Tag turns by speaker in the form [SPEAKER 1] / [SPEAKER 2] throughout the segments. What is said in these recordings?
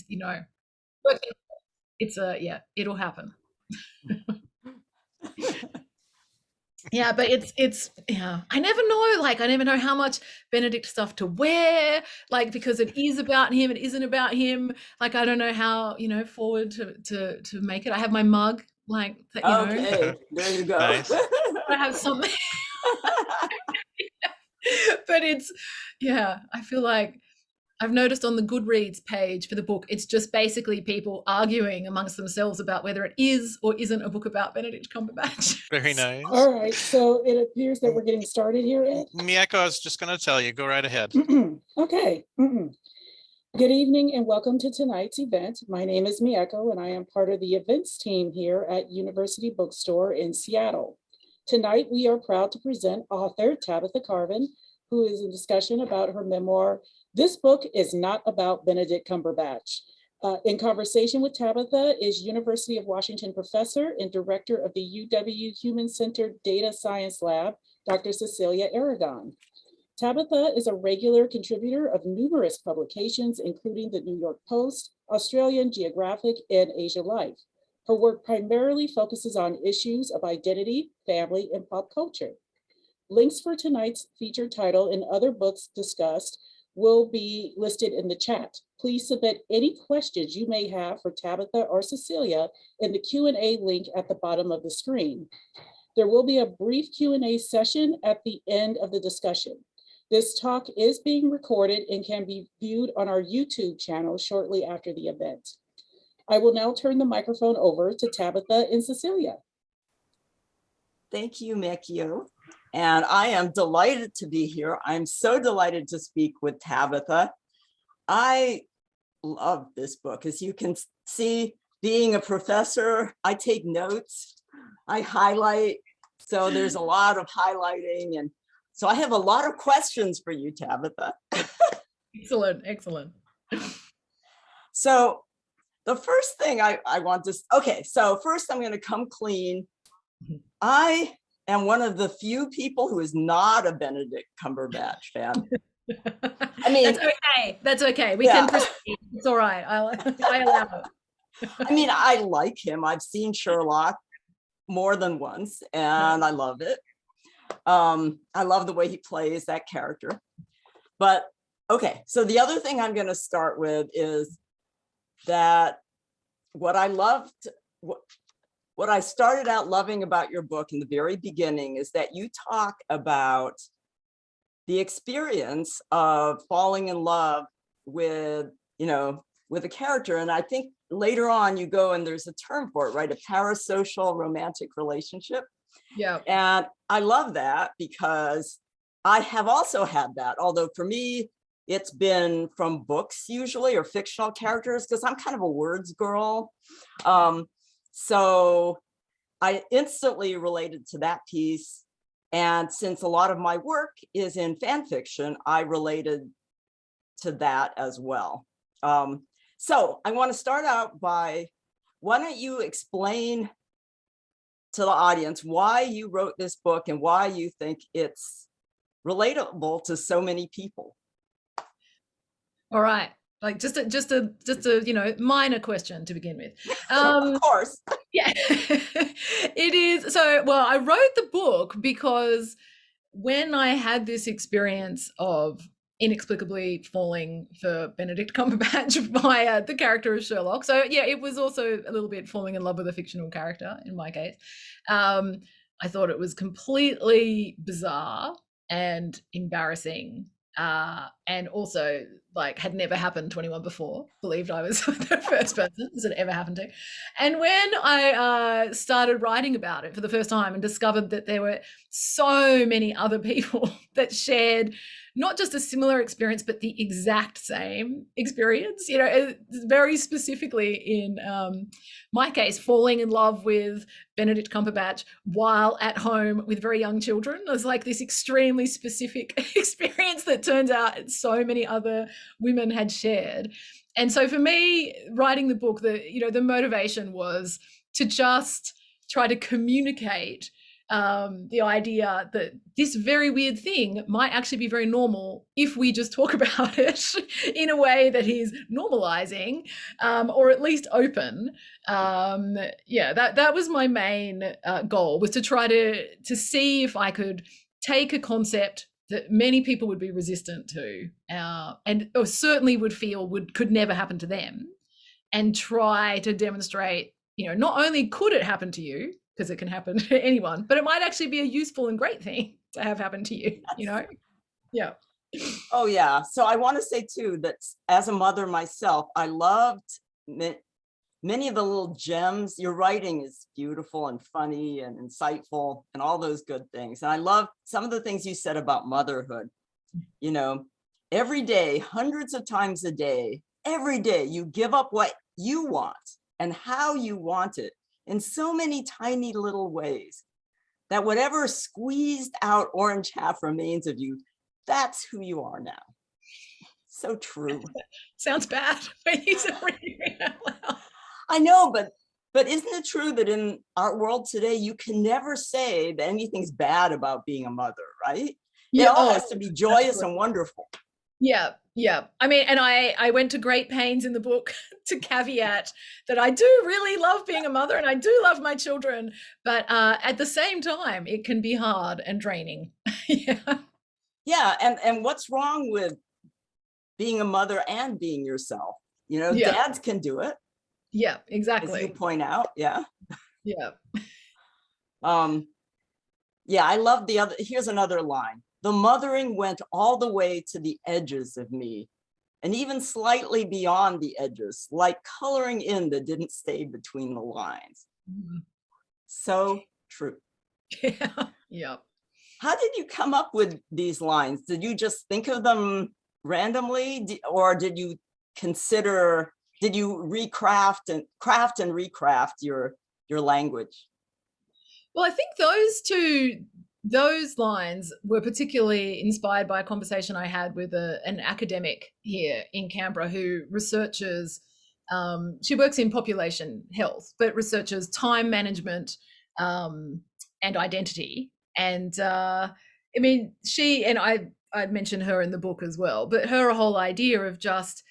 [SPEAKER 1] you know, but it's yeah, it'll happen. Yeah, but it's yeah. I never know. Like, I never know how much Benedict stuff to wear. Like, because it is about him, it isn't about him. Like, I don't know how, forward to make it. I have my mug, like,
[SPEAKER 2] Okay, there you go.
[SPEAKER 3] Nice.
[SPEAKER 1] I have something, but it's yeah. I feel like I've noticed on the Goodreads page for the book, it's just basically people arguing amongst themselves about whether it is or isn't a book about Benedict Cumberbatch.
[SPEAKER 3] Very nice.
[SPEAKER 4] All right, so it appears that we're getting started here, Ed.
[SPEAKER 3] Miyako, I was just going to tell you, go right ahead.
[SPEAKER 4] Okay. Good evening and welcome to tonight's event. My name is Miyako and I am part of the events team here at University Bookstore in Seattle. Tonight, we are proud to present author Tabitha Carvan, who is in discussion about her memoir, This Book is Not About Benedict Cumberbatch. In conversation with Tabitha is University of Washington professor and director of the UW Human-Centered Data Science Lab, Dr. Cecilia Aragon. Tabitha is a regular contributor of numerous publications, including the New York Post, Australian Geographic, and Asia Life. Her work primarily focuses on issues of identity, family, and pop culture. Links for tonight's featured title and other books discussed will be listed in the chat. Please submit any questions you may have for Tabitha or Cecilia in the Q&A link at the bottom of the screen. There will be a brief Q&A session at the end of the discussion. This talk is being recorded and can be viewed on our YouTube channel shortly after the event. I will now turn the microphone over to Tabitha and Cecilia.
[SPEAKER 2] Thank you, Miyako. And I am delighted to be here. I'm so delighted to speak with Tabitha. I love this book. As you can see, being a professor, I take notes, I highlight. So there's a lot of highlighting. And so I have a lot of questions for you, Tabitha.
[SPEAKER 1] Excellent, excellent.
[SPEAKER 2] So the first thing I want to, okay, so first I'm going to come clean. I am one of the few people who is not a Benedict Cumberbatch fan. I mean,
[SPEAKER 1] that's okay. That's okay. We can proceed. It's all right. I allow it.
[SPEAKER 2] I mean, I like him. I've seen Sherlock more than once, and I love it. I love the way he plays that character. But okay, so the other thing I'm going to start with is that what I started out loving about your book in the very beginning is that you talk about the experience of falling in love with, with a character. And I think later on you go and there's a term for it, right? A parasocial romantic relationship.
[SPEAKER 1] Yeah.
[SPEAKER 2] And I love that because I have also had that, although for me, it's been from books usually or fictional characters because I'm kind of a words girl. So I instantly related to that piece. And since a lot of my work is in fan fiction, I related to that as well. So I want to start out by, why don't you explain to the audience why you wrote this book and why you think it's relatable to so many people?
[SPEAKER 1] All right. Like just a minor question to begin with.
[SPEAKER 2] Of course.
[SPEAKER 1] Yeah. It is. So, well, I wrote the book because when I had this experience of inexplicably falling for Benedict Cumberbatch via the character of Sherlock. So yeah, it was also a little bit falling in love with a fictional character in my case. I thought it was completely bizarre and embarrassing. And also like had never happened to anyone before, believed I was the first person this had ever happened to. And when I started writing about it for the first time and discovered that there were so many other people that shared not just a similar experience, but the exact same experience, very specifically in my case, falling in love with Benedict Cumberbatch while at home with very young children. It was like this extremely specific experience that turns out so many other women had shared. And so for me, writing the book, the motivation was to just try to communicate the idea that this very weird thing might actually be very normal if we just talk about it in a way that is normalizing, or at least open. Yeah, that was my main goal, was to try to see if I could take a concept that many people would be resistant to, and or certainly would feel could never happen to them, and try to demonstrate, not only could it happen to you, because it can happen to anyone, but it might actually be a useful and great thing to have happen to you, Yeah.
[SPEAKER 2] Oh, yeah. So I want to say, too, that as a mother myself, I loved many of the little gems. Your writing is beautiful and funny and insightful and all those good things. And I love some of the things you said about motherhood. Every day, hundreds of times a day, every day, you give up what you want and how you want it in so many tiny little ways that whatever squeezed out orange half remains of you, that's who you are now. So true.
[SPEAKER 1] Sounds bad.
[SPEAKER 2] I know, but isn't it true that in our world today, you can never say that anything's bad about being a mother, right? It all has to be joyous and wonderful.
[SPEAKER 1] Yeah. I mean, and I went to great pains in the book to caveat that I do really love being a mother and I do love my children, but at the same time, it can be hard and draining.
[SPEAKER 2] Yeah, and what's wrong with being a mother and being yourself? Dads can do it.
[SPEAKER 1] Yeah, exactly.
[SPEAKER 2] As you point out, yeah.
[SPEAKER 1] Yeah.
[SPEAKER 2] Yeah, I love here's another line. The mothering went all the way to the edges of me, and even slightly beyond the edges, like coloring in that didn't stay between the lines. Mm-hmm. So true.
[SPEAKER 1] Yeah.
[SPEAKER 2] How did you come up with these lines? Did you just think of them randomly, or did you recraft and recraft your language?
[SPEAKER 1] Well, I think those lines were particularly inspired by a conversation I had with an academic here in Canberra who researches, she works in population health, but researches time management and identity. And I mean, she, and I mentioned her in the book as well, but her whole idea of just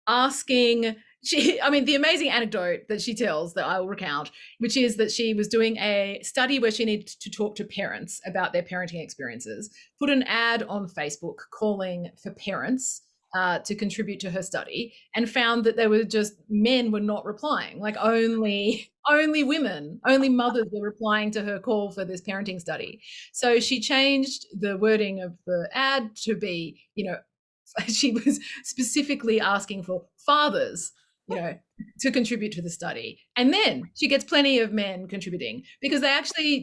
[SPEAKER 1] asking, the amazing anecdote that she tells that I will recount, which is that she was doing a study where she needed to talk to parents about their parenting experiences, put an ad on Facebook calling for parents to contribute to her study, and found that men were not replying, like only women, only mothers were replying to her call for this parenting study. So she changed the wording of the ad to be, she was specifically asking for fathers, to contribute to the study. And then she gets plenty of men contributing because they actually,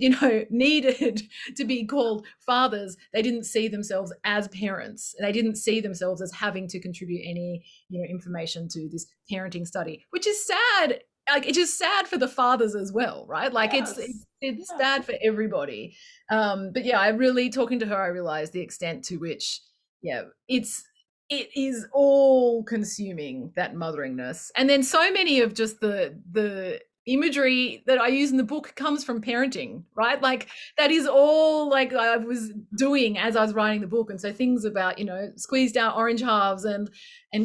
[SPEAKER 1] needed to be called fathers. They didn't see themselves as parents. They didn't see themselves as having to contribute any, information to this parenting study, which is sad. Like, it's just sad for the fathers as well, right? Like, yes. It's sad for everybody. But yeah, talking to her, I realized the extent to which, it is all consuming, that motheringness. And then so many of just the imagery that I use in the book comes from parenting, right? Like, that is all like I was doing as I was writing the book. And so things about, squeezed out orange halves and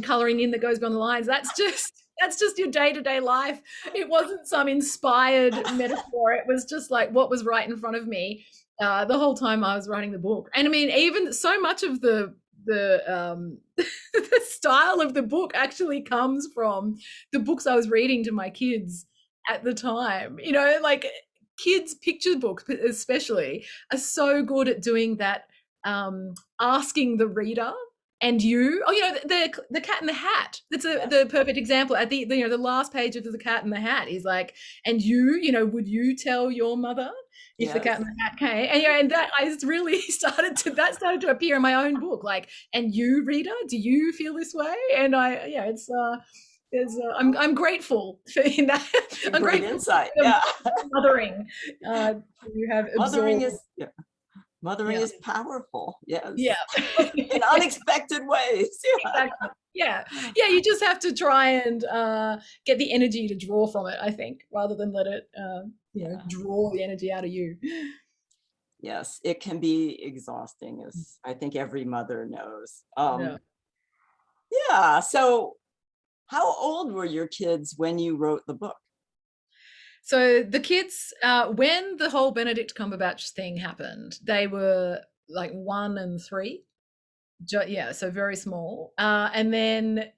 [SPEAKER 1] coloring in that goes beyond the lines, that's just your day-to-day life. It wasn't some inspired metaphor. It was just like what was right in front of me the whole time I was writing the book. And I mean, even so much of the the style of the book actually comes from the books I was reading to my kids at the time. Like, kids' picture books especially are so good at doing that, asking the reader, and you, the Cat in the Hat. That's the perfect example. At the the last page of the Cat in the Hat is like, and you, would you tell your mother if the Cat in the Hat came? And that I really started to appear in my own book. Like, and you, reader, do you feel this way? And I'm grateful for that. I'm
[SPEAKER 2] great
[SPEAKER 1] grateful
[SPEAKER 2] insight.
[SPEAKER 1] For mothering. You have
[SPEAKER 2] mothering is powerful. Yes.
[SPEAKER 1] Yeah.
[SPEAKER 2] In unexpected ways.
[SPEAKER 1] Exactly. Yeah. You just have to try and get the energy to draw from it, I think, rather than let it
[SPEAKER 2] Yeah.
[SPEAKER 1] draw the energy out of you.
[SPEAKER 2] Yes, it can be exhausting, as I think every mother knows.
[SPEAKER 1] Yeah.
[SPEAKER 2] Yeah. So how old were your kids when you wrote the book?
[SPEAKER 1] So the kids, when the whole Benedict Cumberbatch thing happened, they were like 1 and 3. Yeah, so very small. And then,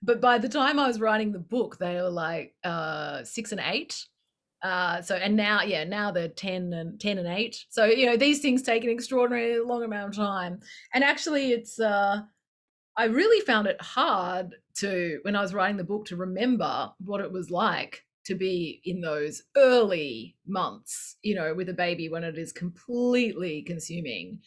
[SPEAKER 1] but by the time I was writing the book, they were like 6 and 8. So and now, yeah, now they're 10 and 8. So these things take an extraordinarily long amount of time. And actually, it's I really found it hard to, when I was writing the book, to remember what it was like to be in those early months, with a baby when it is completely consuming.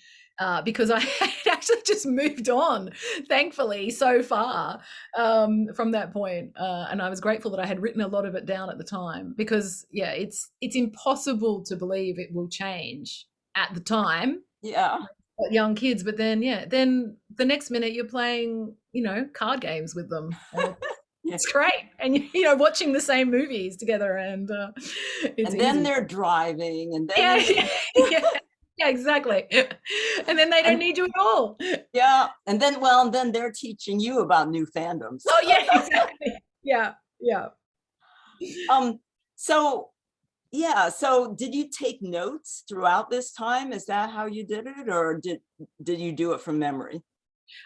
[SPEAKER 1] Because I had actually just moved on, thankfully, so far from that point. And I was grateful that I had written a lot of it down at the time, because, yeah, it's impossible to believe it will change at the time.
[SPEAKER 2] Yeah.
[SPEAKER 1] Young kids, but then then the next minute you're playing card games with them, and it's great, and watching the same movies together, and it's
[SPEAKER 2] and then
[SPEAKER 1] easy.
[SPEAKER 2] they're driving, and then
[SPEAKER 1] yeah, exactly. And then they don't need you at all.
[SPEAKER 2] Yeah, and then then they're teaching you about new fandoms.
[SPEAKER 1] Oh yeah, exactly. Yeah.
[SPEAKER 2] So yeah, so did you take notes throughout this time? Is that how you did it, or did you do it from memory?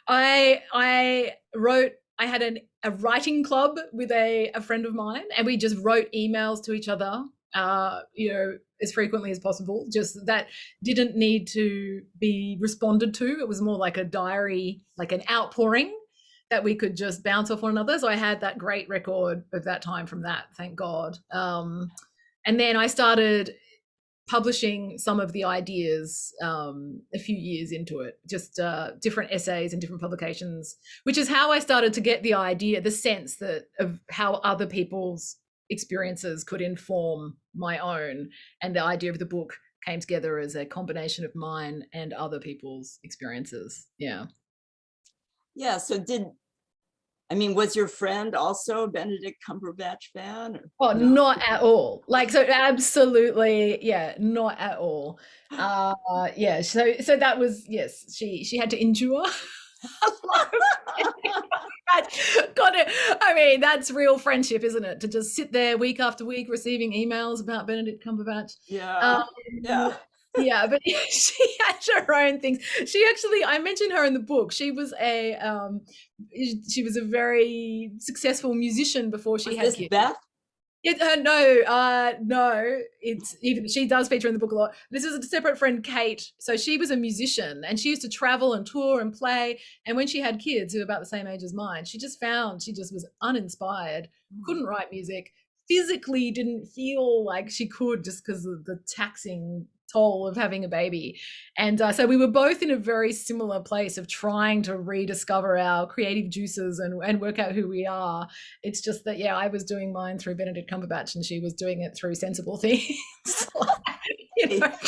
[SPEAKER 1] I wrote. I had a writing club with a friend of mine, and we just wrote emails to each other, as frequently as possible. Just that didn't need to be responded to. It was more like a diary, like an outpouring that we could just bounce off one another. So I had that great record of that time from that, thank God. And then I started publishing some of the ideas a few years into it, just different essays and different publications, which is how I started to get the idea, the sense that of how other people's experiences could inform my own. And the idea of the book came together as a combination of mine and other people's experiences. Yeah.
[SPEAKER 2] Yeah, so was your friend also a Benedict Cumberbatch fan?
[SPEAKER 1] Oh, no? Not at all. Like, so absolutely, yeah, not at all. Yeah, so that was, yes, she had to endure a lot of got it. I mean, that's real friendship, isn't it? To just sit there week after week receiving emails about Benedict Cumberbatch.
[SPEAKER 2] Yeah.
[SPEAKER 1] Yeah, but she had her own things. She actually, I mentioned her in the book. She was a very successful musician before she had kids.
[SPEAKER 2] Beth?
[SPEAKER 1] No, it's even, she does feature in the book a lot. This is a separate friend, Kate. So she was a musician, and she used to travel and tour and play. And when she had kids who were about the same age as mine, she just was uninspired, couldn't write music, physically didn't feel like she could, just because of the taxing toll of having a baby. And so we were both in a very similar place of trying to rediscover our creative juices and work out who we are. It's just that, yeah, I was doing mine through Benedict Cumberbatch and she was doing it through sensible things.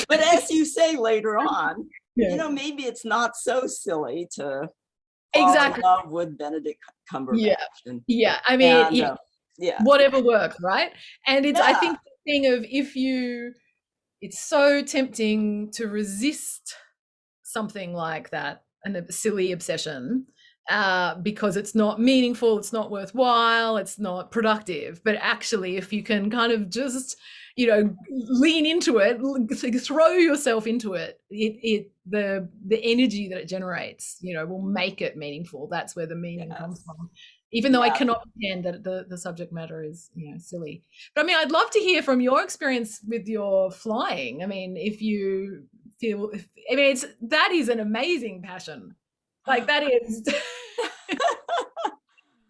[SPEAKER 2] But as you say later on, maybe it's not so silly to fall in love with Benedict Cumberbatch.
[SPEAKER 1] Yeah. I mean, whatever works, right? And it's, I think, the thing of, it's so tempting to resist something like that, and a silly obsession, because it's not meaningful, it's not worthwhile, it's not productive. But actually, if you can kind of just, lean into it, throw yourself into it, the energy that it generates, will make it meaningful. That's where the meaning comes from. Even though I cannot pretend that the subject matter is, silly. But I mean, I'd love to hear from your experience with your flying. I mean, if you feel, that is an amazing passion. Like, that is,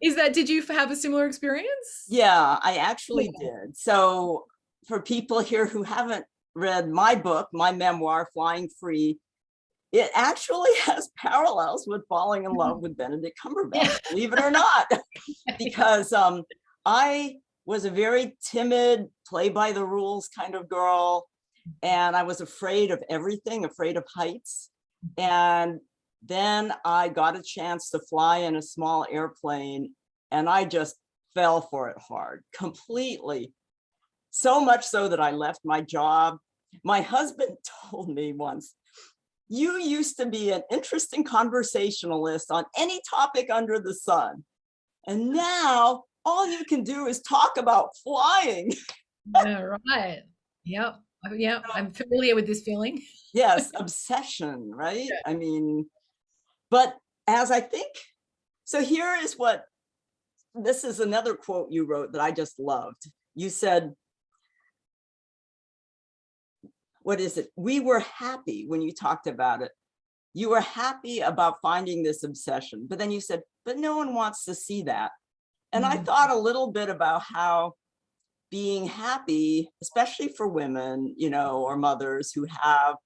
[SPEAKER 1] did you have a similar experience?
[SPEAKER 2] Yeah, I actually did. So for people here who haven't read my book, my memoir, Flying Free, it actually has parallels with falling in love with Benedict Cumberbatch, believe it or not, because I was a very timid, play by the rules kind of girl, and I was afraid of everything, afraid of heights. And then I got a chance to fly in a small airplane, and I just fell for it hard, completely. So much so that I left my job. My husband told me once, you used to be an interesting conversationalist on any topic under the sun. And now all you can do is talk about flying.
[SPEAKER 1] Yeah, right. Yep. Yeah, I'm familiar with this feeling.
[SPEAKER 2] Yes, obsession, right?
[SPEAKER 1] Yeah.
[SPEAKER 2] I mean, but as I think, so here is what, this is another quote you wrote that I just loved. You said, what is it? We were happy when you talked about it. You were happy about finding this obsession, but then you said, but no one wants to see that. And I thought a little bit about how being happy, especially for women, you know, or mothers who have,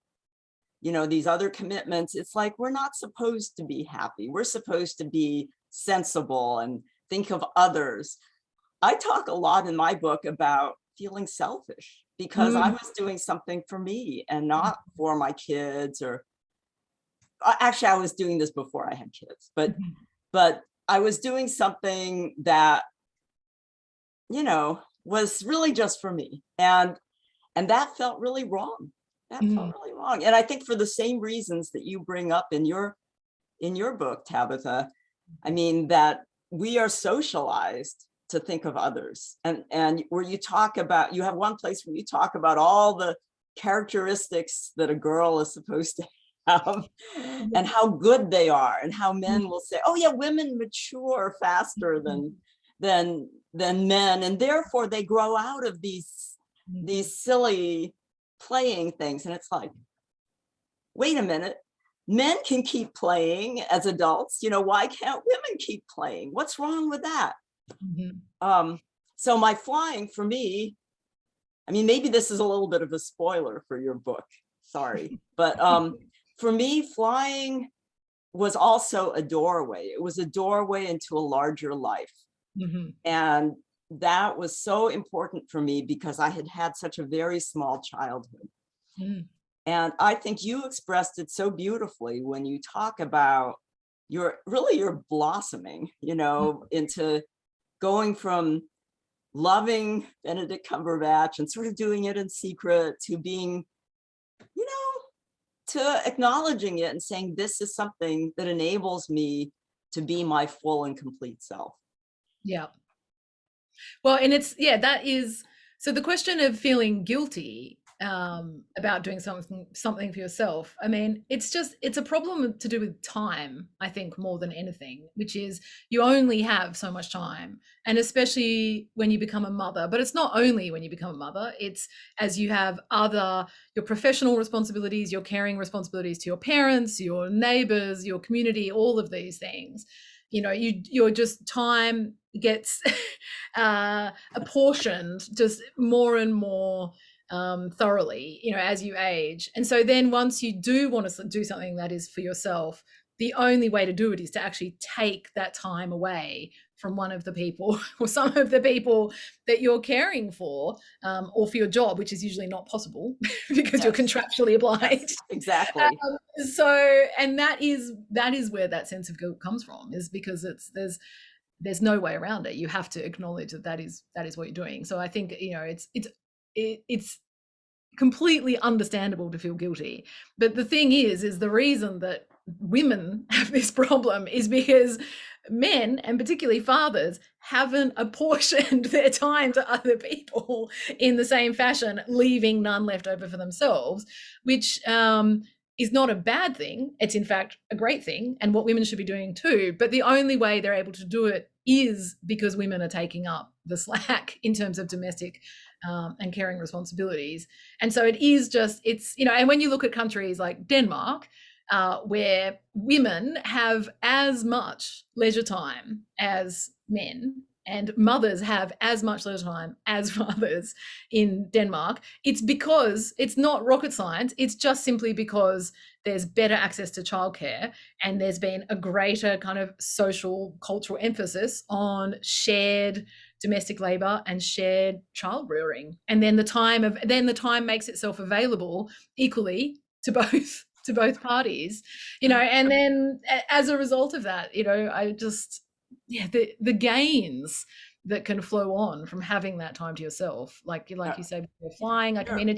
[SPEAKER 2] you know, these other commitments, it's like, we're not supposed to be happy. We're supposed to be sensible and think of others. I talk a lot in my book about feeling selfish because I was doing something for me and not for my kids, or actually I was doing this before I had kids, but I was doing something that, you know, was really just for me. And that felt really wrong. That felt really wrong. And I think for the same reasons that you bring up in your book, Tabitha, I mean, that we are socialized to think of others. And where you talk about, you have one place where you talk about all the characteristics that a girl is supposed to have and how good they are, and how men will say, oh yeah, women mature faster than men, and therefore they grow out of these silly playing things. And it's like, wait a minute, men can keep playing as adults, you know, why can't women keep playing? What's wrong with that? So my flying, for me, I mean, maybe this is a little bit of a spoiler for your book, sorry, but for me, flying was also a doorway. It was a doorway into a larger life. And that was so important for me because I had had such a very small childhood. And I think you expressed it so beautifully when you talk about your blossoming, you know, into going from loving Benedict Cumberbatch and sort of doing it in secret to being, you know, to acknowledging it and saying, this is something that enables me to be my full and complete self.
[SPEAKER 1] Yeah. Well, and it's, yeah, that is, so the question of feeling guilty about doing something for yourself, I mean, it's a problem to do with time, I think, more than anything, which is you only have so much time, and especially when you become a mother. But it's not only when you become a mother, it's as you have your professional responsibilities, your caring responsibilities to your parents, your neighbors, your community, all of these things. You know, your just time gets apportioned just more and more thoroughly, you know, as you age. And so then once you do want to do something that is for yourself, the only way to do it is to actually take that time away from one of the people or some of the people that you're caring for, or for your job, which is usually not possible because you're contractually obliged.
[SPEAKER 2] Yes, exactly.
[SPEAKER 1] So, and that is where that sense of guilt comes from, is because there's no way around it. You have to acknowledge that is what you're doing. So I think, you know, it's completely understandable to feel guilty. But the thing is the reason that women have this problem is because men, and particularly fathers, haven't apportioned their time to other people in the same fashion, leaving none left over for themselves, which is not a bad thing. It's in fact a great thing, and what women should be doing too. But the only way they're able to do it is because women are taking up the slack in terms of domestic and caring responsibilities. And so it's, you know, and when you look at countries like Denmark, where women have as much leisure time as men, and mothers have as much leisure time as fathers in Denmark, it's because it's not rocket science. It's just simply because there's better access to childcare, and there's been a greater kind of social cultural emphasis on shared domestic labor and shared child rearing. And then the time makes itself available equally to both parties, you know. And then as a result of that, you know, the gains that can flow on from having that time to yourself. Like you say, before flying, like, I
[SPEAKER 2] Sure.
[SPEAKER 1] mean,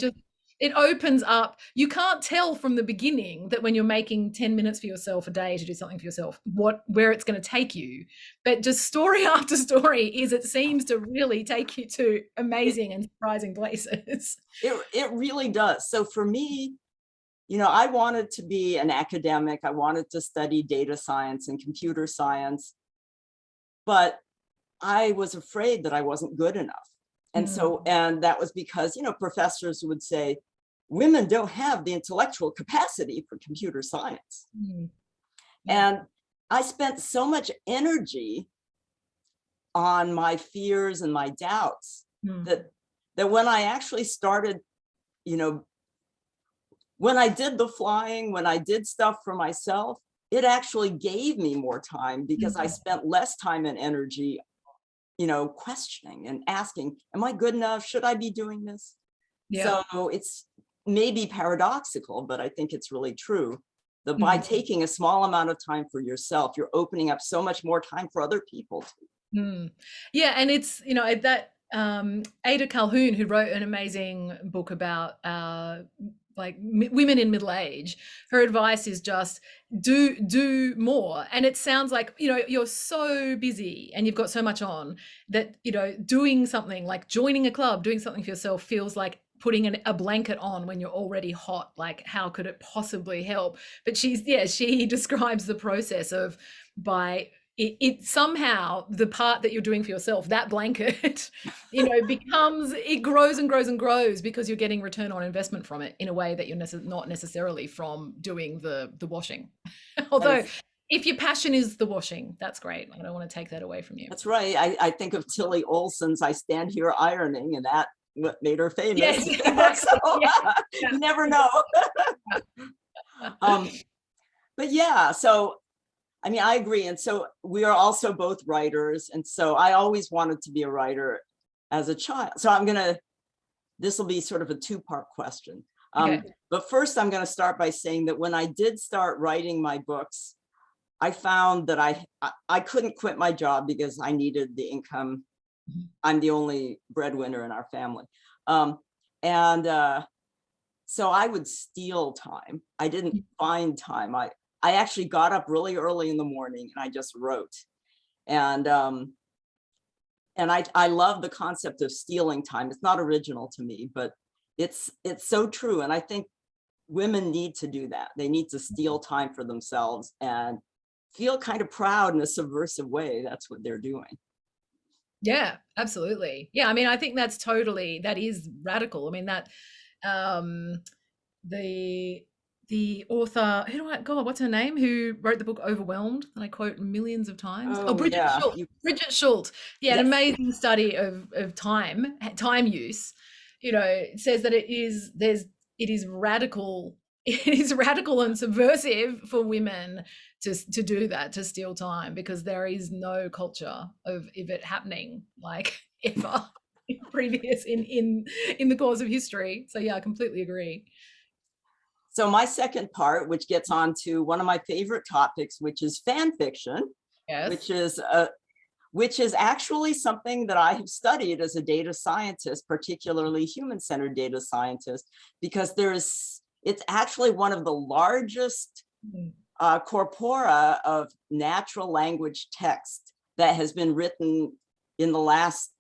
[SPEAKER 1] it opens up. You can't tell from the beginning that when you're making 10 minutes for yourself a day to do something for yourself, where it's going to take you. But just story after story it seems to really take you to amazing and surprising places.
[SPEAKER 2] It really does. So for me, I wanted to be an academic. I wanted to study data science and computer science, but I was afraid that I wasn't good enough. And so, and that was because, professors would say, women don't have the intellectual capacity for computer science. And I spent so much energy on my fears and my doubts that when I actually started, when I did the flying, when I did stuff for myself, it actually gave me more time because I spent less time and energy questioning and asking, am I good enough? Should I be doing this?
[SPEAKER 1] Yeah.
[SPEAKER 2] So it's maybe paradoxical, but I think it's really true that by taking a small amount of time for yourself, you're opening up so much more time for other people too.
[SPEAKER 1] Yeah, and it's that Ada Calhoun, who wrote an amazing book about women in middle age, her advice is just do more. And it sounds like you're so busy and you've got so much on that doing something like joining a club, doing something for yourself feels like putting a blanket on when you're already hot. Like, how could it possibly help? But she describes the process of it somehow, the part that you're doing for yourself, that blanket, becomes, it grows and grows and grows because you're getting return on investment from it in a way that you're not necessarily from doing the washing. Although if your passion is the washing, that's great. I don't want to take that away from you.
[SPEAKER 2] That's right. I think of Tilly Olsen's "I Stand Here Ironing," and that what made her famous.
[SPEAKER 1] Yes, exactly.
[SPEAKER 2] So, you never know. But yeah, so I mean, I agree. And so we are also both writers. And so I always wanted to be a writer as a child. So this will be sort of a two-part question.
[SPEAKER 1] Okay.
[SPEAKER 2] But first, I'm going to start by saying that when I did start writing my books, I found that I couldn't quit my job because I needed the income. I'm the only breadwinner in our family. So I would steal time. I didn't find time. I actually got up really early in the morning and I just wrote. And I love the concept of stealing time. It's not original to me, but it's so true. And I think women need to do that. They need to steal time for themselves and feel kind of proud in a subversive way. That's what they're doing.
[SPEAKER 1] Yeah, absolutely. Yeah, I mean, I think that is radical. I mean, that the author, what's her name, who wrote the book Overwhelmed, that I quote millions of times. Bridget Schultz. Bridget Schultz. Yeah, yes. An amazing study of time use. It says that it is radical. It is radical and subversive for women to do that, to steal time, because there is no culture of it happening like ever previous in the course of history. So yeah, I completely agree.
[SPEAKER 2] So my second part, which gets on to one of my favorite topics, which is fan fiction, yes. which is actually something that I have studied as a data scientist, particularly human-centered data scientist, because it's actually one of the largest corpora of natural language text that has been written in the last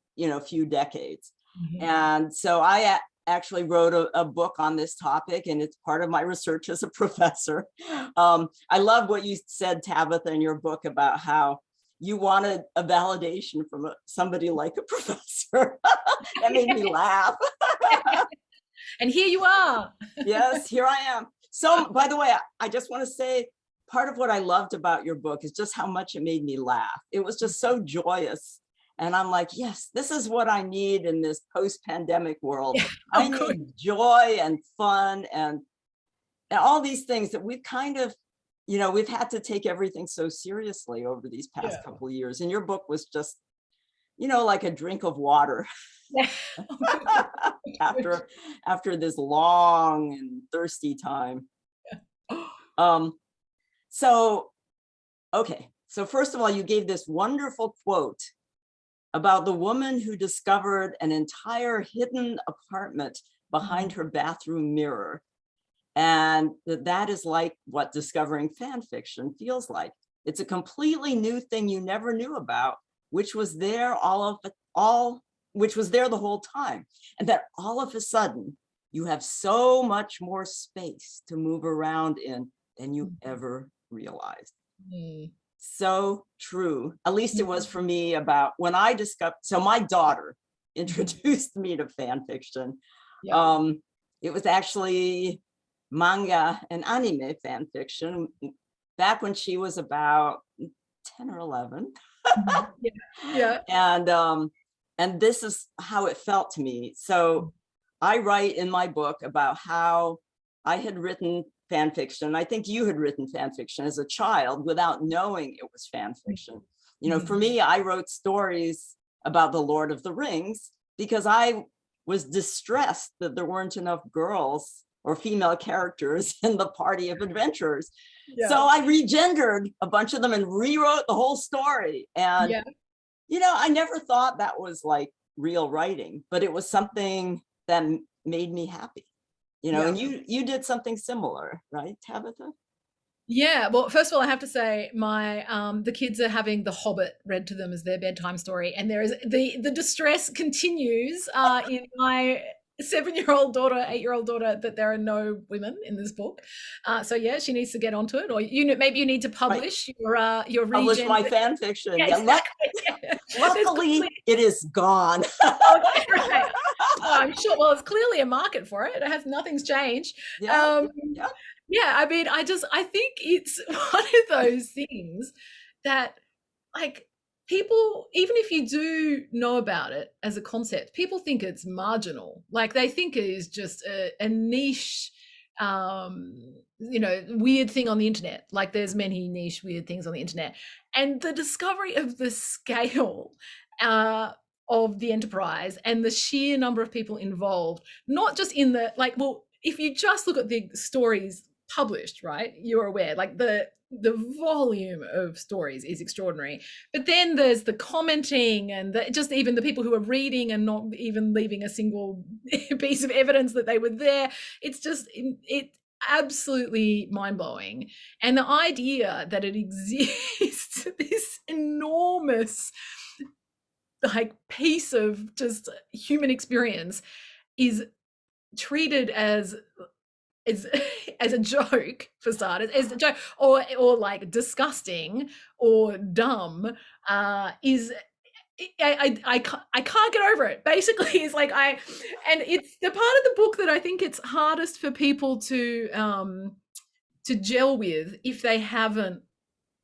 [SPEAKER 2] few decades. And so I actually wrote a book on this topic, and it's part of my research as a professor. I love what you said, Tabitha, in your book about how you wanted a validation from somebody like a professor. That made me laugh.
[SPEAKER 1] And here you are.
[SPEAKER 2] Yes, here I am. So, by the way, I just want to say, part of what I loved about your book is just how much it made me laugh. It was just so joyous. And I'm like, yes, this is what I need in this post-pandemic world. Yeah, I need joy and fun and all these things that we've kind of, we've had to take everything so seriously over these past couple of years. And your book was just, like a drink of water. Yeah. after this long and thirsty time. Yeah. So first of all, you gave this wonderful quote about the woman who discovered an entire hidden apartment behind her bathroom mirror. And that is like what discovering fan fiction feels like. It's a completely new thing you never knew about, which was there which was there the whole time. And that all of a sudden, you have so much more space to move around in than you ever realized. So true. At least it was for me about when I discovered, so my daughter introduced me to fan fiction.
[SPEAKER 1] Yeah.
[SPEAKER 2] It was actually manga and anime fan fiction back when she was about 10 or 11.
[SPEAKER 1] Yeah.
[SPEAKER 2] And this is how it felt to me. So I write in my book about how I had written fan fiction. I think you had written fan fiction as a child without knowing it was fan fiction. You know, for me, I wrote stories about the Lord of the Rings because I was distressed that there weren't enough girls or female characters in the party of adventurers.
[SPEAKER 1] Yeah.
[SPEAKER 2] So I regendered a bunch of them and rewrote the whole story. And, you know, I never thought that was like real writing, but it was something that made me happy. You know, and you did something similar, right, Tabitha?
[SPEAKER 1] Yeah, well, first of all, I have to say my the kids are having The Hobbit read to them as their bedtime story, and there is the distress continues in my 7-year-old daughter, 8-year-old daughter, that there are no women in this book. So yeah, she needs to get onto it, or maybe you need to publish your
[SPEAKER 2] Publish
[SPEAKER 1] region.
[SPEAKER 2] my fan fiction.
[SPEAKER 1] Yeah,
[SPEAKER 2] Yeah,
[SPEAKER 1] exactly.
[SPEAKER 2] luckily, it is gone.
[SPEAKER 1] Okay, right. I'm sure. Well, it's clearly a market for it. Nothing's changed.
[SPEAKER 2] Yeah.
[SPEAKER 1] Yeah, I mean, I think it's one of those things that, like, people, even if you do know about it as a concept, people think it's marginal. Like, they think it is just a niche, you know, weird thing on the internet. Like, there's many niche weird things on the internet. And the discovery of the scale of the enterprise and the sheer number of people involved, not just in the, like, well, if you just look at the stories published, right, you're aware, like the volume of stories is extraordinary, but then there's the commenting and just even the people who are reading and not even leaving a single piece of evidence that they were there. It's just it's absolutely mind-blowing. And the idea that it exists, this enormous like piece of just human experience, is treated as a joke, for starters, as a joke, or like disgusting or dumb, is I can't get over it. Basically, it's like and it's the part of the book that I think it's hardest for people to gel with if they haven't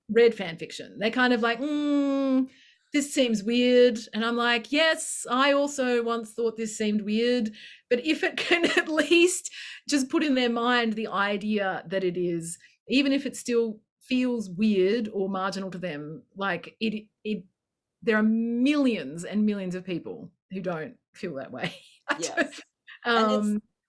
[SPEAKER 1] read fan fiction. They're kind of like, this seems weird. And I'm like, yes, I also once thought this seemed weird. But if it can at least just put in their mind the idea that it is, even if it still feels weird or marginal to them, like there are millions and millions of people who don't feel that way.
[SPEAKER 2] Yes.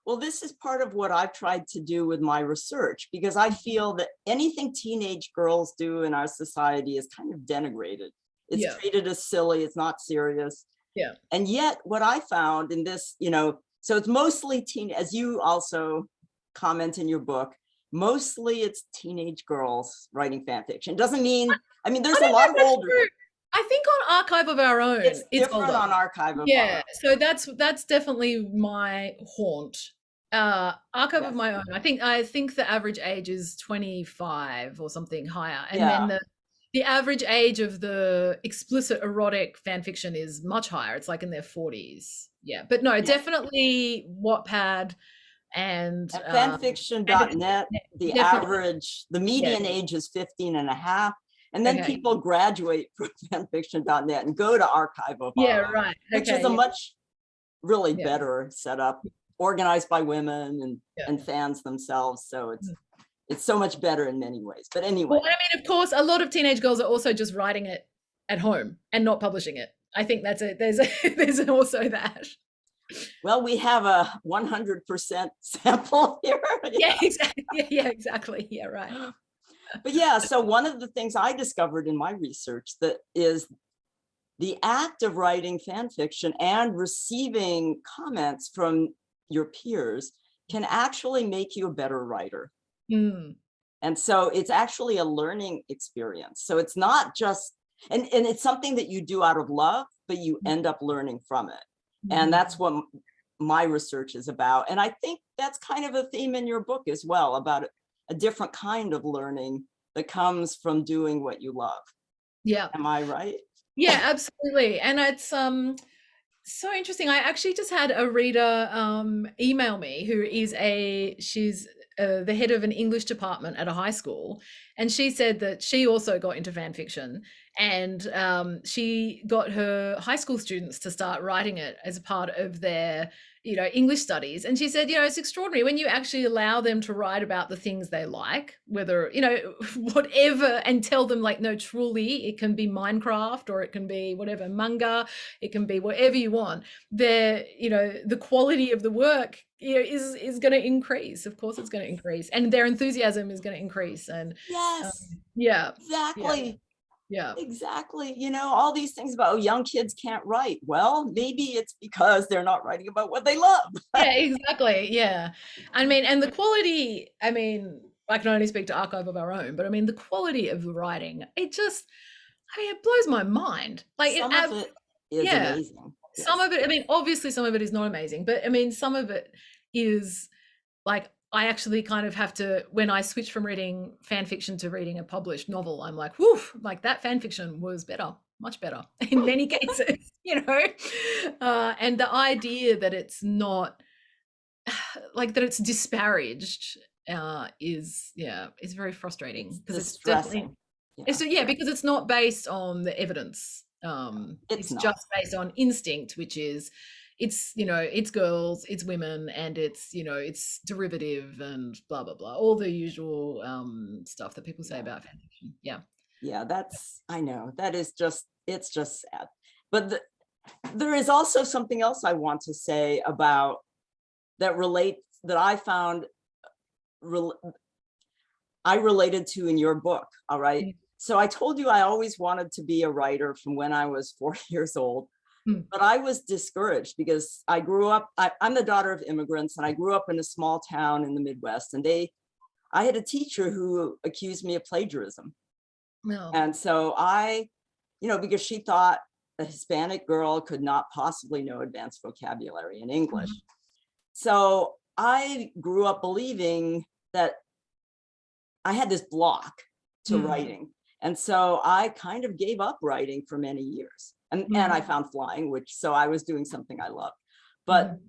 [SPEAKER 2] Well, this is part of what I've tried to do with my research, because I feel that anything teenage girls do in our society is kind of denigrated. It's treated as silly, it's not serious.
[SPEAKER 1] Yeah.
[SPEAKER 2] And yet what I found in this, you know, so it's mostly as you also comment in your book, mostly it's teenage girls writing fan fiction. Doesn't mean, I mean, there's a lot of older.
[SPEAKER 1] True. I think on Archive of Our Own,
[SPEAKER 2] it's different on Archive of Our Own.
[SPEAKER 1] So that's definitely my haunt. Archive of My Own. I think the average age is 25 or something higher, and then the average age of the explicit erotic fan fiction is much higher. It's like in their 40s. Yeah, but no, definitely Wattpad and
[SPEAKER 2] fanfiction.net. The median age is 15 and a half. And then people graduate from fanfiction.net and go to Archive of Our Own, which is a much really better setup, organized by women and fans themselves. So it's so much better in many ways. But anyway.
[SPEAKER 1] Well, I mean, of course, a lot of teenage girls are also just writing it at home and not publishing it. I think that's it. There's also that.
[SPEAKER 2] Well, we have a 100% sample here.
[SPEAKER 1] Yeah, exactly. Yeah, exactly. Yeah, right.
[SPEAKER 2] But yeah, so one of the things I discovered in my research that is the act of writing fan fiction and receiving comments from your peers can actually make you a better writer.
[SPEAKER 1] Mm.
[SPEAKER 2] And so it's actually a learning experience. So it's not just, and it's something that you do out of love, but you end up learning from it. And that's what my research is about. And I think that's kind of a theme in your book as well, about a different kind of learning that comes from doing what you love.
[SPEAKER 1] Yeah.
[SPEAKER 2] Am I right?
[SPEAKER 1] Yeah, absolutely. And it's so interesting. I actually just had a reader email me who is she's the head of an English department at a high school, and she said that she also got into fan fiction, and she got her high school students to start writing it as a part of their English studies. And she said, it's extraordinary when you actually allow them to write about the things they like, whether whatever, and tell them, like, no, truly it can be Minecraft, or it can be whatever, manga, it can be whatever you want. The quality of the work is going to increase. Of course it's going to increase, and their enthusiasm is going to increase. And
[SPEAKER 2] Yes.
[SPEAKER 1] Yeah,
[SPEAKER 2] Exactly.
[SPEAKER 1] yeah,
[SPEAKER 2] Exactly. All these things about, young kids can't write. Well, maybe it's because they're not writing about what they love.
[SPEAKER 1] yeah, exactly. Yeah. I mean, and the quality, I mean, I can only speak to Archive of Our Own, but I mean, the quality of the writing, it blows my mind. Like,
[SPEAKER 2] Some of it is
[SPEAKER 1] yeah.
[SPEAKER 2] amazing.
[SPEAKER 1] Some
[SPEAKER 2] Yes.
[SPEAKER 1] of it, I mean, obviously some of it is not amazing, but I mean, some of it is, like, I actually kind of have to, when I switch from reading fan fiction to reading a published novel, I'm like, whoo, like, that fan fiction was better, much better in many cases, and the idea that it's not, like, that it's disparaged is very frustrating, because it's definitely,
[SPEAKER 2] Yeah.
[SPEAKER 1] because it's not based on the evidence.
[SPEAKER 2] It's
[SPEAKER 1] It's
[SPEAKER 2] not.
[SPEAKER 1] just based on instinct, which is, it's girls, it's women, and it's derivative and blah blah blah, all the usual stuff that people say about fan fiction. Yeah.
[SPEAKER 2] Yeah, I know, it's just sad. But there is also something else I want to say about that I found I related to in your book. All right.
[SPEAKER 1] Mm.
[SPEAKER 2] So I told you I always wanted to be a writer from when I was 4 years old.
[SPEAKER 1] Mm.
[SPEAKER 2] But I was discouraged because I grew up, I'm the daughter of immigrants, and I grew up in a small town in the Midwest, and I had a teacher who accused me of plagiarism.
[SPEAKER 1] No.
[SPEAKER 2] And so because she thought a Hispanic girl could not possibly know advanced vocabulary in English. So I grew up believing that I had this block to writing. And so I kind of gave up writing for many years. And I found flying, so I was doing something I loved. But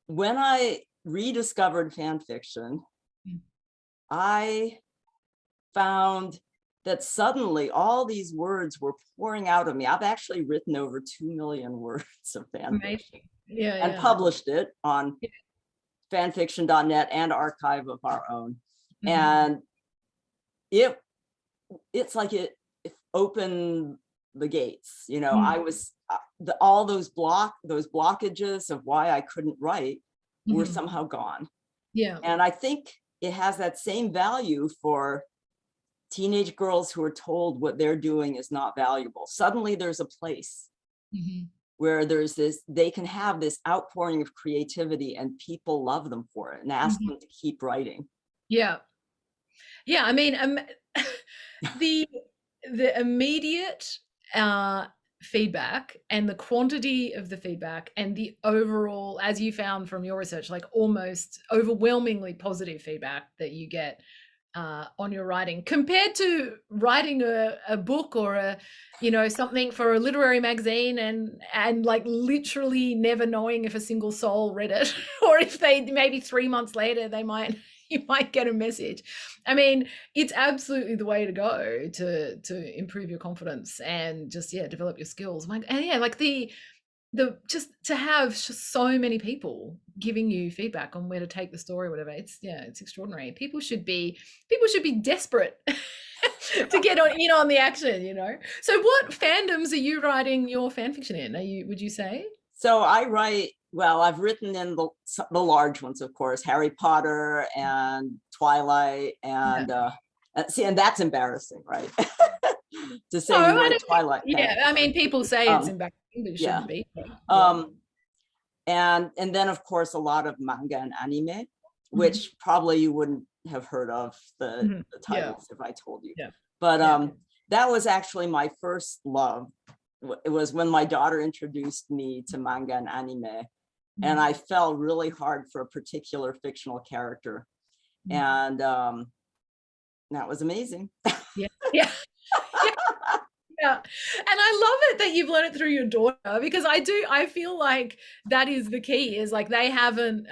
[SPEAKER 2] when I rediscovered fan fiction, I found that suddenly all these words were pouring out of me. I've actually written over 2 million words of fan fiction. And published it on fanfiction.net and Archive of Our Own. And it's like it opened the gates. I was all those blockages of why I couldn't write were somehow gone.
[SPEAKER 1] Yeah.
[SPEAKER 2] And I think it has that same value for teenage girls who are told what they're doing is not valuable. Suddenly there's a place where they can have this outpouring of creativity, and people love them for it and ask them to keep writing.
[SPEAKER 1] Yeah. Yeah. I mean, the immediate feedback and the quantity of the feedback and the overall, as you found from your research, like almost overwhelmingly positive feedback that you get on your writing, compared to writing a book or something for a literary magazine and like literally never knowing if a single soul read it, or if they maybe 3 months later you might get a message. I mean, it's absolutely the way to go to improve your confidence and just develop your skills. And like the just to have just so many people giving you feedback on where to take the story, or whatever, it's extraordinary. People should be desperate to get in on the action. So what fandoms are you writing your fan fiction in? Would you say?
[SPEAKER 2] So I write, well, I've written in the large ones, of course, Harry Potter and Twilight, and and that's embarrassing, right? to say
[SPEAKER 1] No,
[SPEAKER 2] you
[SPEAKER 1] I
[SPEAKER 2] read
[SPEAKER 1] don't
[SPEAKER 2] Twilight.
[SPEAKER 1] yeah, I mean, people say it's
[SPEAKER 2] Um,
[SPEAKER 1] embarrassing, but it
[SPEAKER 2] yeah.
[SPEAKER 1] shouldn't be. But,
[SPEAKER 2] And then of course a lot of manga and anime, which probably you wouldn't have heard of the
[SPEAKER 1] Yeah.
[SPEAKER 2] titles if I told you.
[SPEAKER 1] Yeah.
[SPEAKER 2] But
[SPEAKER 1] Yeah.
[SPEAKER 2] that was actually my first love. It was when my daughter introduced me to manga and anime, and I fell really hard for a particular fictional character. And that was amazing.
[SPEAKER 1] Yeah. Yeah. Yeah. And I love it that you've learned it through your daughter, because I feel like that is the key, is like they haven't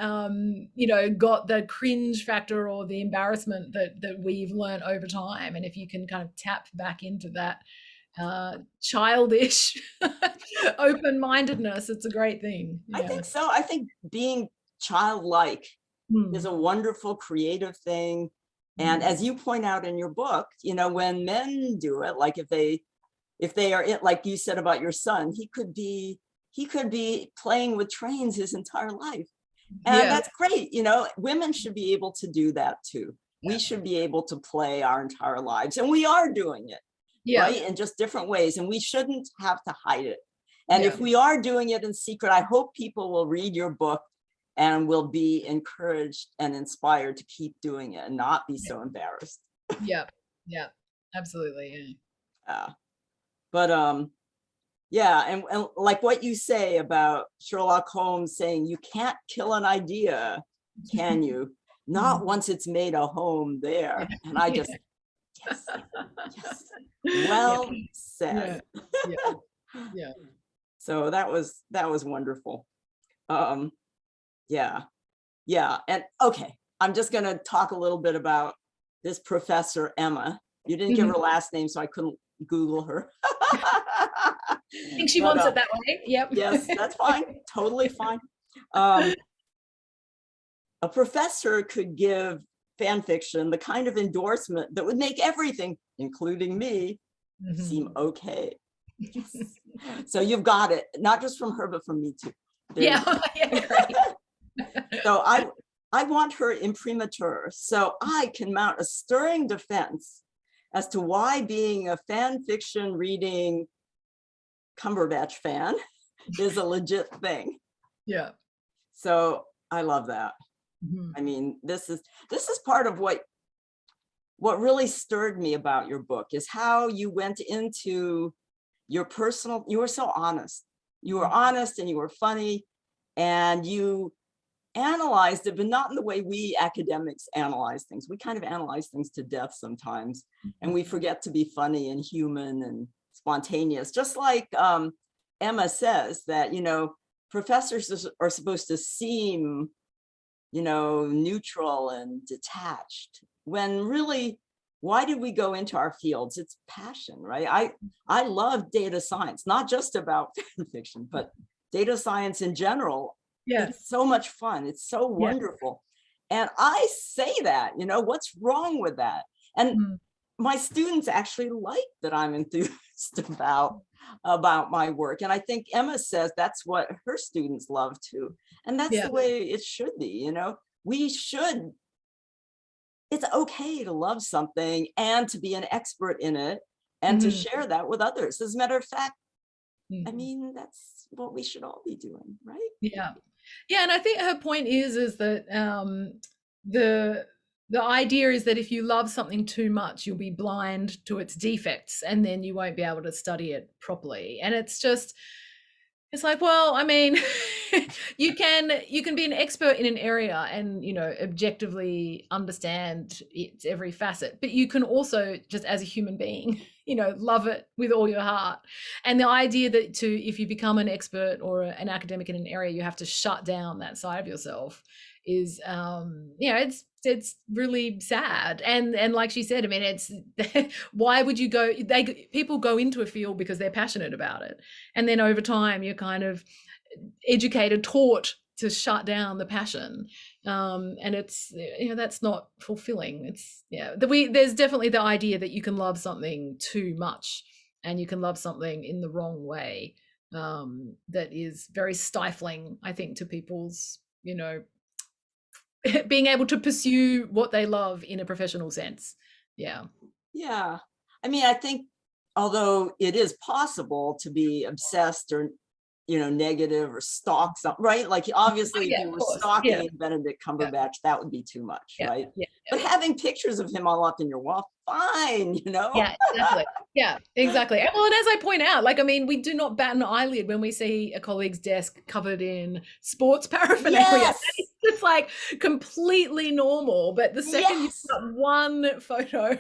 [SPEAKER 1] got the cringe factor or the embarrassment that we've learned over time. And if you can kind of tap back into that childish open-mindedness, it's a great thing.
[SPEAKER 2] I think so. I think being childlike is a wonderful creative thing. And as you point out in your book, when men do it, like if they are it, like you said about your son, he could be playing with trains his entire life. And that's great. Women should be able to do that too. We should be able to play our entire lives, and we are doing it, right? In just different ways. And we shouldn't have to hide it. And if we are doing it in secret, I hope people will read your book and will be encouraged and inspired to keep doing it and not be so embarrassed.
[SPEAKER 1] Yeah, absolutely.
[SPEAKER 2] But and like what you say about Sherlock Holmes saying, you can't kill an idea, can you? Not once it's made a home there. And I just, yes, well said.
[SPEAKER 1] Yeah.
[SPEAKER 2] So that was wonderful. And okay, I'm just going to talk a little bit about this Professor Emma. You didn't give her last name, so I couldn't Google her.
[SPEAKER 1] I think she wants it that way. Yep.
[SPEAKER 2] Yes, that's fine. Totally fine. A professor could give fan fiction the kind of endorsement that would make everything, including me, seem okay. Yes. So you've got it, not just from her, but from me too. There
[SPEAKER 1] Great.
[SPEAKER 2] So I want her imprimatur, so I can mount a stirring defense as to why being a fan fiction reading Cumberbatch fan is a legit thing.
[SPEAKER 1] Yeah.
[SPEAKER 2] So I love that. I mean, this is part of what really stirred me about your book, is how you went into your personal, you were so honest. You were honest and you were funny, and you analyzed it, but not in the way we academics analyze things. We kind of analyze things to death sometimes, and we forget to be funny and human and spontaneous. Just like Emma says that, professors are supposed to seem, neutral and detached, when really, why did we go into our fields? It's passion, right? I love data science, not just about fan fiction, but data science in general. It's so much fun. It's so wonderful. And I say that, what's wrong with that? And my students actually like that I'm enthused about my work. And I think Emma says that's what her students love too. And that's the way it should be, it's okay to love something and to be an expert in it and to share that with others. As a matter of fact, I mean, that's what we should all be doing, right?
[SPEAKER 1] Yeah. And I think her point is that the idea is that if you love something too much, you'll be blind to its defects, and then you won't be able to study it properly. And it's like, well, I mean, you can be an expert in an area and, objectively understand its every facet, but you can also, just as a human being, love it with all your heart. And the idea that if you become an expert or an academic in an area, you have to shut down that side of yourself is, it's really sad. And like she said, I mean, it's why would you go? People go into a field because they're passionate about it, and then over time you're kind of educated, taught to shut down the passion, and it's that's not fulfilling. It's there's definitely the idea that you can love something too much, and you can love something in the wrong way, that is very stifling, I think, to people's being able to pursue what they love in a professional sense.
[SPEAKER 2] I mean, I think although it is possible to be obsessed or, you know, negative or stalk something, right? Like obviously if
[SPEAKER 1] Yeah,
[SPEAKER 2] you
[SPEAKER 1] of
[SPEAKER 2] were
[SPEAKER 1] course.
[SPEAKER 2] stalking
[SPEAKER 1] Yeah.
[SPEAKER 2] Benedict Cumberbatch, that would be too much,
[SPEAKER 1] Yeah.
[SPEAKER 2] right?
[SPEAKER 1] Yeah.
[SPEAKER 2] But having pictures of him all up in your wall, fine, you know?
[SPEAKER 1] Yeah, exactly. Yeah, exactly. And well, and as I point out, like, I mean, we do not bat an eyelid when we see a colleague's desk covered in sports paraphernalia.
[SPEAKER 2] Yes,
[SPEAKER 1] It's just like completely normal. But the second you've
[SPEAKER 2] yes.
[SPEAKER 1] got one photo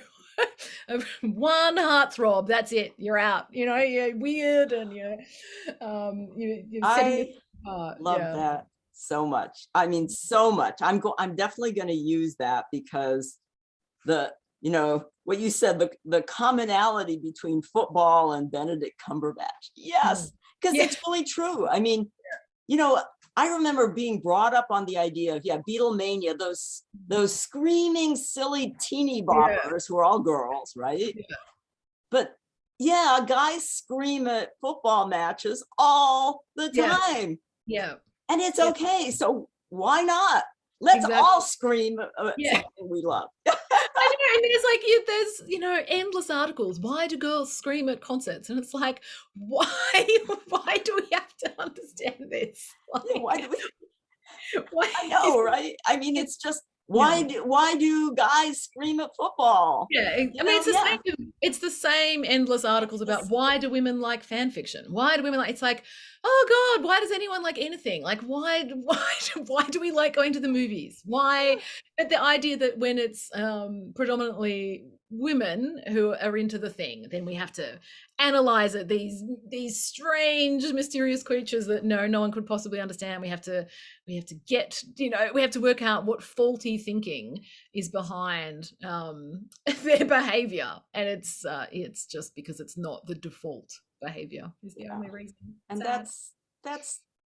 [SPEAKER 1] of one heartthrob, that's it. You're out. You know, you're weird and you're setting this
[SPEAKER 2] I
[SPEAKER 1] apart.
[SPEAKER 2] love
[SPEAKER 1] Yeah.
[SPEAKER 2] that so much. I mean, so much. I'm definitely going to use that because you know, what you said, the commonality between football and Benedict Cumberbatch. Yes, because
[SPEAKER 1] Yeah.
[SPEAKER 2] it's really true. I mean, you know, I remember being brought up on the idea of, Beatlemania, those screaming, silly teeny boppers who are all girls, right?
[SPEAKER 1] Yeah.
[SPEAKER 2] But yeah, guys scream at football matches all the
[SPEAKER 1] Yeah.
[SPEAKER 2] time.
[SPEAKER 1] Yeah.
[SPEAKER 2] And it's
[SPEAKER 1] Yeah.
[SPEAKER 2] okay. So why not? Let's
[SPEAKER 1] Exactly.
[SPEAKER 2] all scream at
[SPEAKER 1] Yeah.
[SPEAKER 2] something we love.
[SPEAKER 1] I know, and there's like there's endless articles. Why do girls scream at concerts? And it's like, why? Why do we have to understand this?
[SPEAKER 2] Yeah, why do we?
[SPEAKER 1] Why?
[SPEAKER 2] I know, right? I mean, it's just why do guys scream at football?
[SPEAKER 1] Yeah, I mean, it's the same. It's the same endless articles about why do women like fan fiction? Why do women like? It's like, oh God, why does anyone like anything? Like, why do we like going to the movies? Why? But the idea that when it's predominantly women who are into the thing, then we have to analyze it. These strange, mysterious creatures that no one could possibly understand. We have to get, we have to work out what faulty thinking is behind their behavior, and it's just because it's not the default behavior is the only reason.
[SPEAKER 2] And that's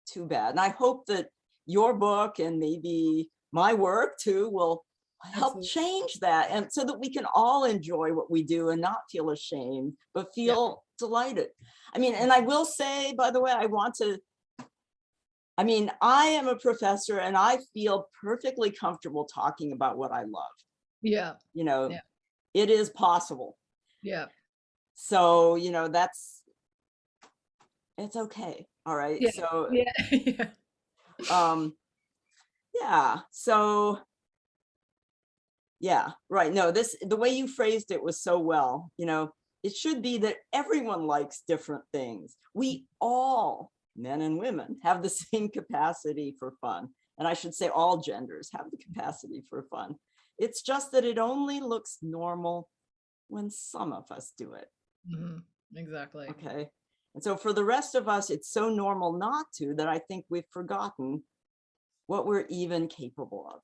[SPEAKER 2] too bad. And I hope that your book and maybe my work too will help change that, and so that we can all enjoy what we do and not feel ashamed, but feel delighted. I mean, and I will say, by the way, I am a professor and I feel perfectly comfortable talking about what I love.
[SPEAKER 1] Yeah.
[SPEAKER 2] It is possible.
[SPEAKER 1] Yeah.
[SPEAKER 2] So, it's okay. All right.
[SPEAKER 1] Yeah.
[SPEAKER 2] So, so yeah, right. No, the way you phrased it was so well, it should be that everyone likes different things. We all, men and women, have the same capacity for fun. And I should say all genders have the capacity for fun. It's just that it only looks normal when some of us do it.
[SPEAKER 1] Mm-hmm. Exactly.
[SPEAKER 2] Okay. And so for the rest of us, it's so normal not to that I think we've forgotten what we're even capable of.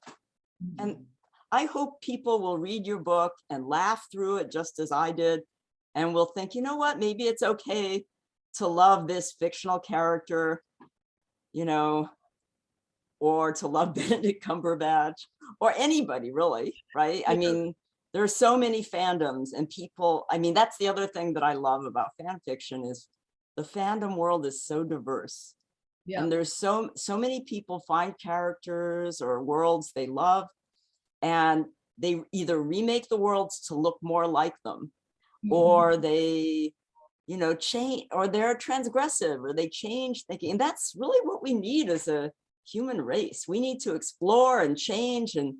[SPEAKER 2] Mm-hmm. And I hope people will read your book and laugh through it just as I did, and will think, you know what, maybe it's okay to love this fictional character, or to love Benedict Cumberbatch, or anybody really, right? Yeah. I mean, there are so many fandoms and people, that's the other thing that I love about fan fiction is the fandom world is so diverse. Yeah. And there's so many people find characters or worlds they love, and they either remake the worlds to look more like them, or they, change, or they're transgressive, or they change thinking. And that's really what we need as a human race. We need to explore and change and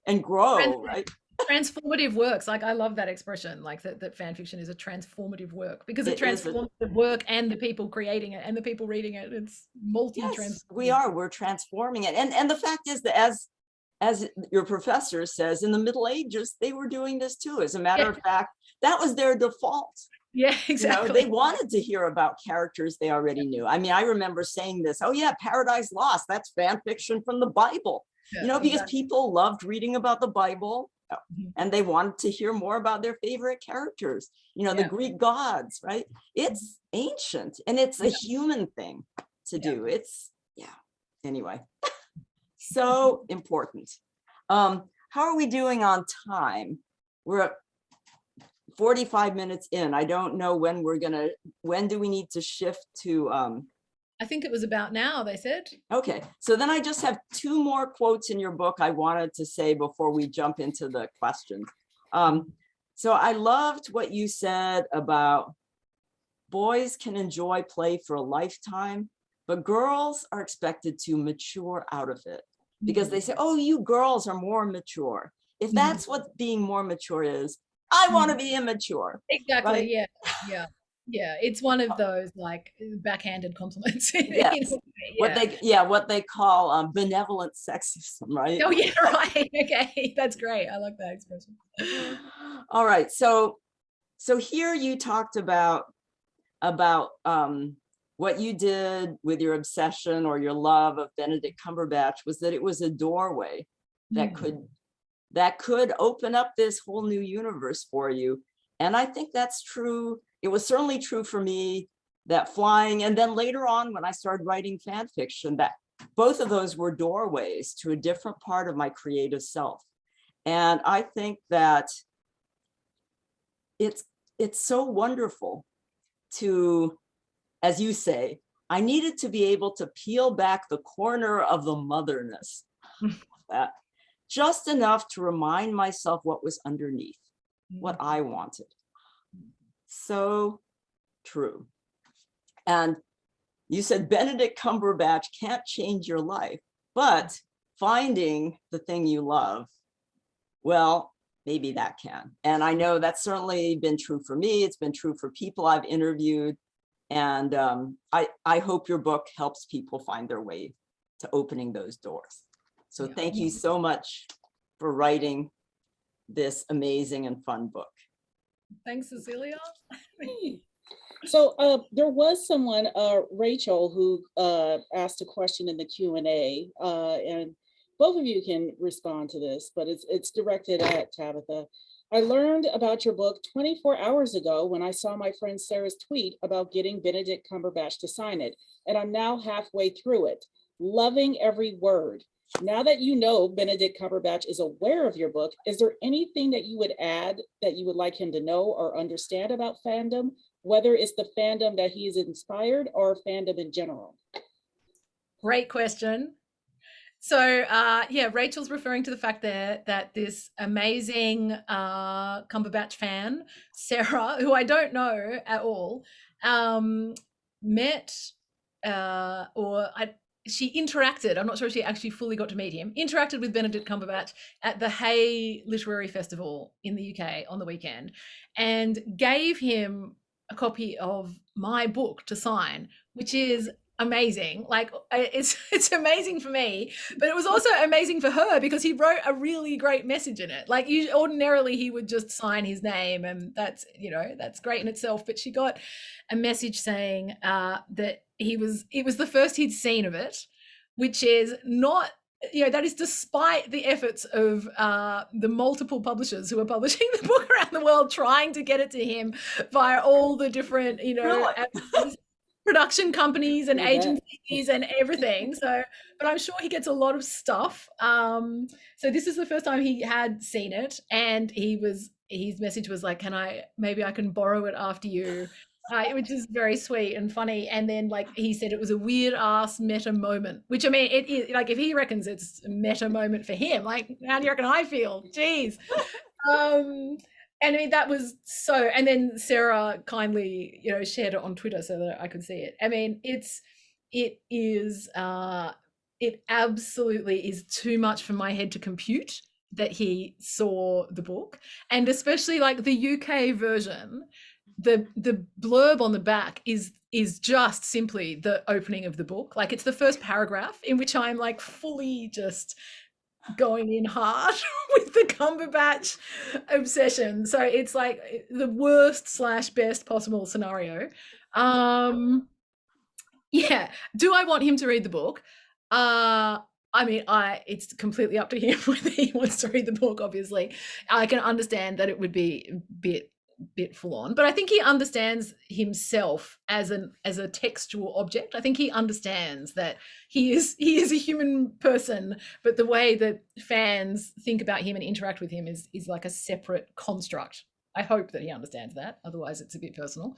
[SPEAKER 2] and grow, right?
[SPEAKER 1] Transformative works. Like, I love that expression, like that fan fiction is a transformative work, because it transforms the work and the people creating it and the people reading it. It's multi-transformative.
[SPEAKER 2] Yes, we're transforming it. And the fact is that as your professor says, in the Middle Ages, they were doing this too. As a matter of fact, that was their default.
[SPEAKER 1] Yeah, exactly.
[SPEAKER 2] They wanted to hear about characters they already knew. I remember saying this, oh yeah, Paradise Lost, that's fan fiction from the Bible. Because people loved reading about the Bible, and they wanted to hear more about their favorite characters, the Greek gods, right? It's ancient, and it's a human thing to do. It's, anyway, so important. How are we doing on time? We're at 45 minutes in. I don't know when do we need to shift to,
[SPEAKER 1] I think it was about now, they said.
[SPEAKER 2] Okay, so then I just have two more quotes in your book I wanted to say before we jump into the questions. So I loved what you said about boys can enjoy play for a lifetime, but girls are expected to mature out of it because they say, oh, you girls are more mature. If that's what being more mature is, I want to be immature.
[SPEAKER 1] Exactly.
[SPEAKER 2] Right?
[SPEAKER 1] Yeah. Yeah. Yeah. It's one of those like backhanded compliments.
[SPEAKER 2] Yes. What they call benevolent sexism, right?
[SPEAKER 1] Oh yeah, right. Okay. That's great. I like that expression.
[SPEAKER 2] All right. So here you talked about what you did with your obsession or your love of Benedict Cumberbatch was that it was a doorway that could open up this whole new universe for you. And I think that's true. It was certainly true for me, that flying. And then later on, when I started writing fan fiction, that both of those were doorways to a different part of my creative self. And I think that it's so wonderful to, as you say, I needed to be able to peel back the corner of the motherness, that just enough to remind myself what was underneath, what I wanted. So true. And you said Benedict Cumberbatch can't change your life, but finding the thing you love, well, maybe that can. And I know that's certainly been true for me. It's been true for people I've interviewed. And I hope your book helps people find their way to opening those doors. So thank you so much for writing this amazing and fun book.
[SPEAKER 1] Thanks, Cecilia.
[SPEAKER 4] So there was someone, Rachel, who asked a question in the Q&A, and both of you can respond to this, but it's directed at Tabitha. I learned about your book 24 hours ago when I saw my friend Sarah's tweet about getting Benedict Cumberbatch to sign it, and I'm now halfway through it, loving every word. Now that you know Benedict Cumberbatch is aware of your book, is there anything that you would add that you would like him to know or understand about fandom, whether it's the fandom that he's inspired or fandom in general?
[SPEAKER 1] Great question. So yeah, Rachel's referring to the fact that this amazing Cumberbatch fan, Sarah, who I don't know at all, met she interacted, I'm not sure if she actually fully got to meet him, interacted with Benedict Cumberbatch at the Hay Literary Festival in the UK on the weekend and gave him a copy of my book to sign, which is amazing. Like it's amazing for me, but it was also amazing for her because he wrote a really great message in it. Like ordinarily he would just sign his name, and that's, you know, that's great in itself, but she got a message saying that it was the first he'd seen of it, which is not, you know, that is despite the efforts of the multiple publishers who are publishing the book around the world, trying to get it to him via all the different, you know, production companies and agencies and everything. So, but I'm sure he gets a lot of stuff. So this is the first time he had seen it, and his message was like, maybe I can borrow it after you, which is very sweet and funny. And then like he said it was a weird ass meta moment, which I mean, it is like, if he reckons it's a meta moment for him, like how do you reckon I feel? Jeez. And I mean, that was so, and then Sarah kindly, you know, shared it on Twitter so that I could see it. I mean, it absolutely is too much for my head to compute that he saw the book. And especially like the UK version, the blurb on the back is just simply the opening of the book. Like it's the first paragraph in which I'm like fully just going in hard with the Cumberbatch obsession. So it's like the worst / best possible scenario. Yeah. Do I want him to read the book? I mean, it's completely up to him whether he wants to read the book, obviously. I can understand that it would be a bit full on, but I think he understands himself as a textual object. I think he understands that he is a human person, but the way that fans think about him and interact with him is like a separate construct. I hope that he understands that, otherwise it's a bit personal.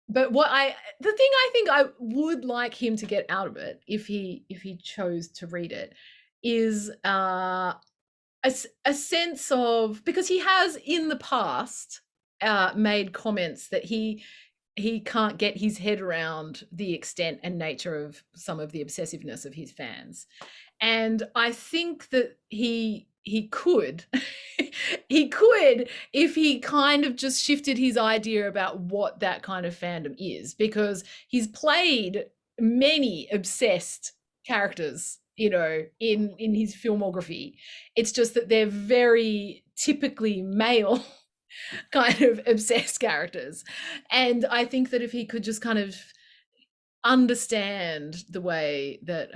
[SPEAKER 1] But the thing I think I would like him to get out of it, if he chose to read it, is a sense of, because he has in the past made comments that he can't get his head around the extent and nature of some of the obsessiveness of his fans. And I think that he could he could if he kind of just shifted his idea about what that kind of fandom is, because he's played many obsessed characters, you know, in his filmography. It's just that they're very typically male kind of obsessed characters. And I think that if he could just kind of understand the way that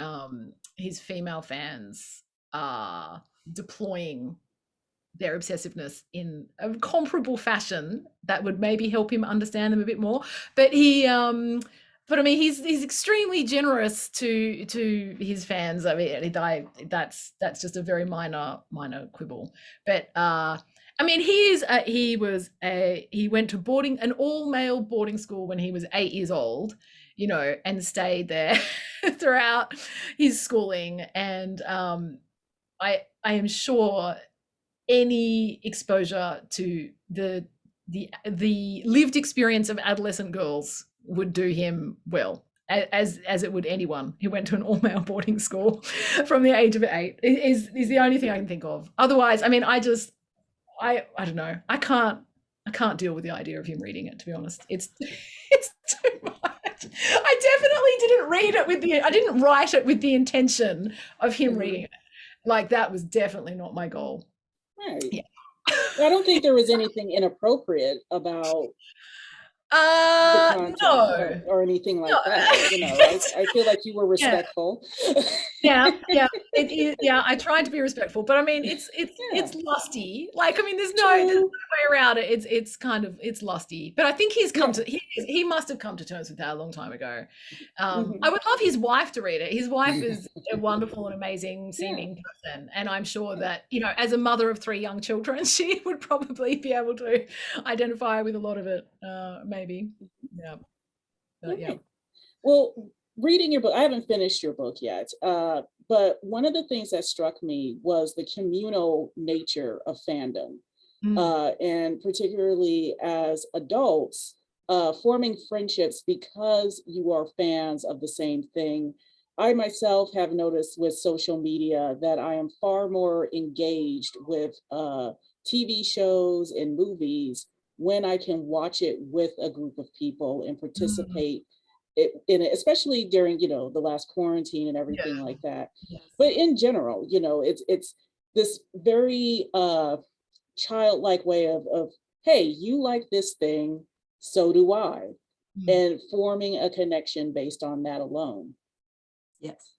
[SPEAKER 1] his female fans are deploying their obsessiveness in a comparable fashion, that would maybe help him understand them a bit more. But but I mean, he's extremely generous to his fans. I mean, that's just a very minor quibble. But I mean, he went to an all male boarding school when he was 8 years old, you know, and stayed there throughout his schooling. And I am sure any exposure to the lived experience of adolescent girls would do him well, as it would anyone who went to an all-male boarding school from the age of 8. Is the only thing I can think of. Otherwise, I mean, I don't know. I can't deal with the idea of him reading it, to be honest. It's too much. I definitely I didn't write it with the intention of him reading it. Like, that was definitely not my goal.
[SPEAKER 4] Right.
[SPEAKER 1] Yeah.
[SPEAKER 4] I don't think there was anything inappropriate about the content
[SPEAKER 1] No.
[SPEAKER 4] or anything like
[SPEAKER 1] No.
[SPEAKER 4] that. You know, I feel like you were respectful.
[SPEAKER 1] Yeah. It is. Yeah, I tried to be respectful, but I mean, it's lusty. Like, I mean, there's no way around it. It's lusty. But I think he must have come to terms with that a long time ago. I would love his wife to read it. His wife is a wonderful and amazing seeming person, and I'm sure that, you know, as a mother of 3 young children, she would probably be able to identify with a lot of it. Maybe. Yeah. But, yeah.
[SPEAKER 4] Well, reading your book, I haven't finished your book yet, but one of the things that struck me was the communal nature of fandom, and particularly as adults, forming friendships because you are fans of the same thing. I myself have noticed with social media that I am far more engaged with TV shows and movies when I can watch it with a group of people and participate in it, especially during, you know, the last quarantine and everything like that.
[SPEAKER 1] Yes.
[SPEAKER 4] But in general, you know, it's this very childlike way of, hey, you like this thing, so do I, and forming a connection based on that alone.
[SPEAKER 2] Yes.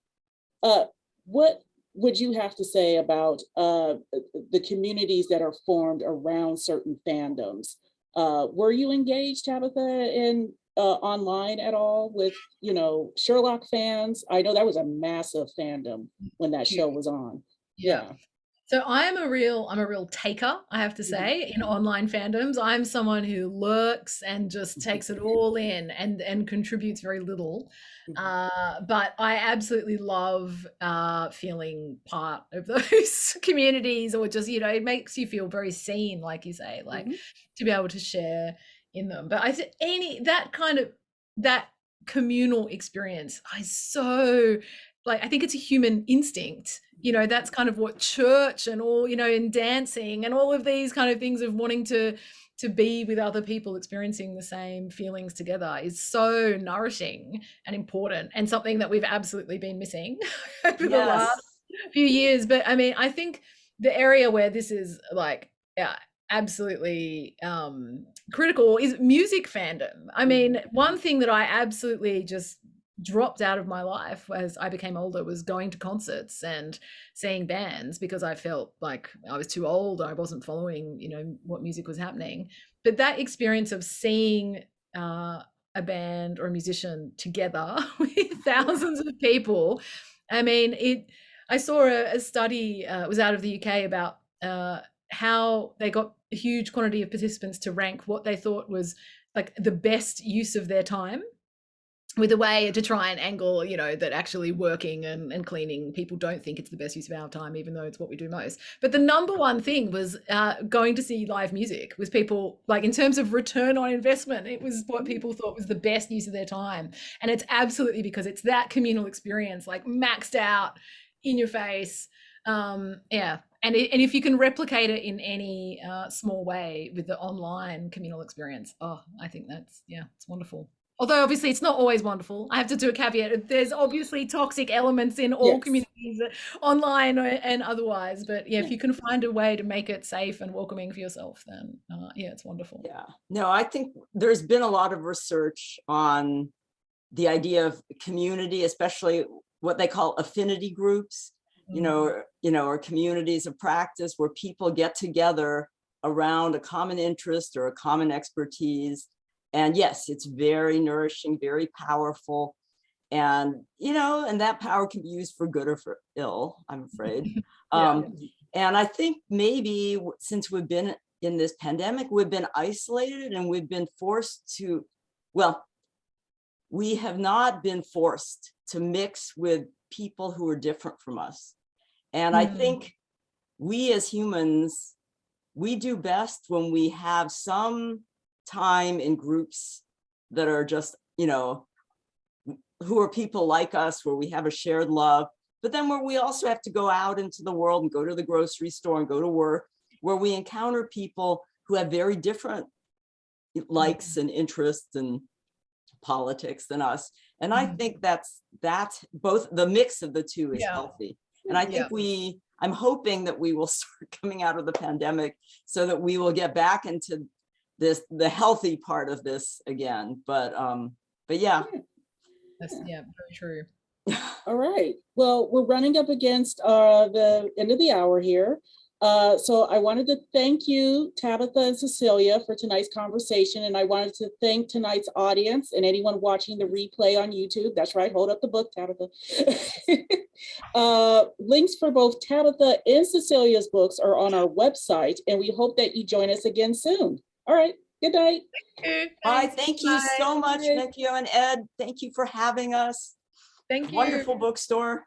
[SPEAKER 4] What would you have to say about the communities that are formed around certain fandoms? Were you engaged, Tabitha, in online at all with, you know, Sherlock fans? I know that was a massive fandom when that show was on. Yeah.
[SPEAKER 1] So I'm a real taker, I have to say, in online fandoms. I'm someone who lurks and just takes it all in and contributes very little. But I absolutely love feeling part of those communities, or just, you know, it makes you feel very seen, like you say, like to be able to share in them. But I think that communal experience, I think it's a human instinct. You know, that's kind of what church and all, you know, in dancing and all of these kind of things of wanting to be with other people experiencing the same feelings together is so nourishing and important, and something that we've absolutely been missing over the last few years. But I mean, I think the area where this is like absolutely critical is music fandom. I mean, one thing that I absolutely just dropped out of my life as I became older was going to concerts and seeing bands, because I felt like I was too old. I wasn't following, you know, what music was happening. But that experience of seeing a band or a musician together with thousands of people, I mean, I saw a study, it was out of the UK, about how they got a huge quantity of participants to rank what they thought was like the best use of their time. with a way to try and angle, you know, that actually working and cleaning, people don't think it's the best use of our time, even though it's what we do most. But the number one thing was going to see live music with people, like in terms of return on investment, it was what people thought was the best use of their time. And it's absolutely because it's that communal experience, like maxed out in your face. Yeah. And if you can replicate it in any small way with the online communal experience, oh, I think that's, yeah, it's wonderful. Although obviously it's not always wonderful. I have to do a caveat. There's obviously toxic elements in all
[SPEAKER 4] Yes.
[SPEAKER 1] communities, online and otherwise. But yeah, if you can find a way to make it safe and welcoming for yourself, then yeah, it's wonderful.
[SPEAKER 2] Yeah, no, I think there's been a lot of research on the idea of community, especially what they call affinity groups, or communities of practice where people get together around a common interest or a common expertise. And yes, it's very nourishing, very powerful. And, and that power can be used for good or for ill, I'm afraid.
[SPEAKER 1] Yeah.
[SPEAKER 2] And I think maybe since we've been in this pandemic, we've been isolated and we've been forced to, well, we have not been forced to mix with people who are different from us. And I think we as humans, we do best when we have some time in groups that are just, who are people like us, where we have a shared love, but then where we also have to go out into the world and go to the grocery store and go to work, where we encounter people who have very different likes and interests and politics than us. And I think that's both, the mix of the two is healthy. And I think I'm hoping that we will start coming out of the pandemic so that we will get back into the healthy part of this again. But yeah.
[SPEAKER 1] That's, yeah, very true.
[SPEAKER 4] All right. Well, we're running up against the end of the hour here. So I wanted to thank you, Tabitha and Cecilia, for tonight's conversation. And I wanted to thank tonight's audience and anyone watching the replay on YouTube. That's right. Hold up the book, Tabitha. Links for both Tabitha and Cecilia's books are on our website. And we hope that you join us again soon. All right. Good night.
[SPEAKER 2] Bye. Thank you so much, Nikki and Ed. Thank you for having us.
[SPEAKER 1] Thank you.
[SPEAKER 2] Wonderful bookstore.